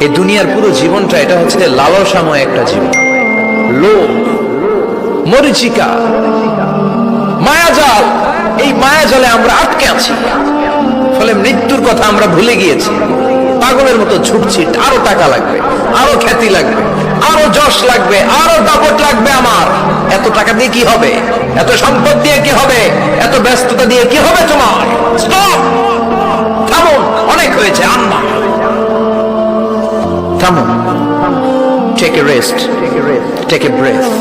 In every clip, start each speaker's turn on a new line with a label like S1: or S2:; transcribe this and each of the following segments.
S1: এই দুনিয়ার পুরো জীবনটা এটা হচ্ছে লালসাময় একটা জীবন, লোভ, মরিচিকা, মায়াজাল। এই মায়াজালে আমরা আটকে আছি, ফলে মৃত্যুর কথা আমরা ভুলে গিয়েছি। পাগলের মতো ছুটছি, আরো টাকা লাগবে, আরো খ্যাতি লাগবে, আরো যশ লাগবে, আরো দাপট লাগবে। আমার এত টাকা দিয়ে কি হবে? এত সম্পদ দিয়ে কি হবে? এত ব্যস্ততা দিয়ে কি হবে? তোমার স্টপ, থামুন, অনেক হয়েছে। আম্মা থামুন, take a rest, take a breath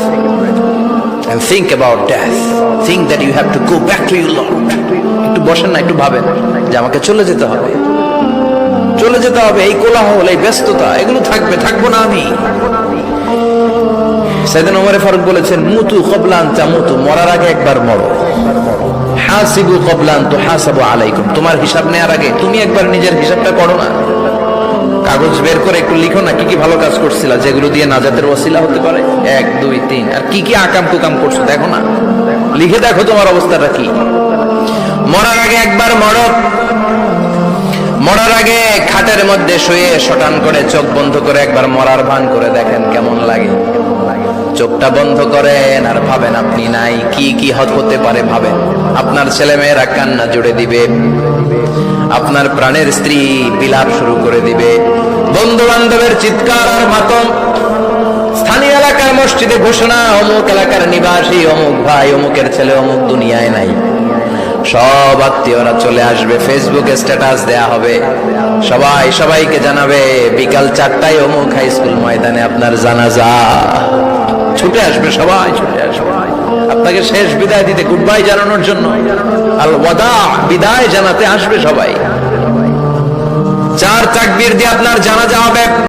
S1: and think about death. Think that you have to go back to your Lord. একটু বসেন না, একটু ভাবেন যে আমাকে চলে যেতে হবে, চলে যেতে হবে। এই কোলাহল, এই ব্যস্ততা, এগুলো থাকবে, থাকবো না আমি। সাইয়েদনা ওমর ফারুক বলেছেন, মুতু ক্বাবলা আন তামুতু, মরার আগে একবার মরো। হাসিবু ক্বাবলা আন তুহাসাবু আলাইকুম, তোমার হিসাব নেওয়ার আগে তুমি একবার নিজের হিসাবটা করো না। কাগজ বের করে একটু লিখো না কি কি ভালো কাজ করছিলা, যেগুলো দিয়ে নাজাতের ওসিলা হতে পারে। 1 2 3, আর কি কি আকাম কুকাম করছো দেখো না, লিখে দেখো তোমার অবস্থাটা কি। মরার আগে একবার মরো। মরার আগে খাটের মধ্যে শুয়ে শটান করে চোখ বন্ধ করে একবার মরার ভান করে দেখেন কেমন লাগে। চোখটা বন্ধ করেন আর ভাবেন আপনি নাই, কি কি হতে পারে ভাবেন। আপনার ছেলে মেয়েরা কান্না জুড়ে দিবে, আপনার প্রাণের স্ত্রী বিলাপ শুরু করে দিবে, বন্ধু বান্ধবের চিৎকার আর মাতম, স্থানীয় এলাকার মসজিদে ঘোষণা, অমুক এলাকার নিবাসী অমুক ভাই অমুকের ছেলে অমুক দুনিয়ায় নাই। সব আত্মীয়রা চলে আসবে, ফেসবুকে স্ট্যাটাস দেয়া হবে, সবাই সবাইকে জানাবে বিকাল 4টায় অমুক হাই স্কুল ময়দানে আপনার জানাজা। ছুটে আসবে, সবাই ছুটে আসবে আপনাকে শেষ বিদায় দিতে, গুড বাই জানানোর জন্য, আল ওয়াদা, বিদায় জানাতে আসবে সবাই। 4 তাকবীর দিয়ে আপনার জানাজা হবে।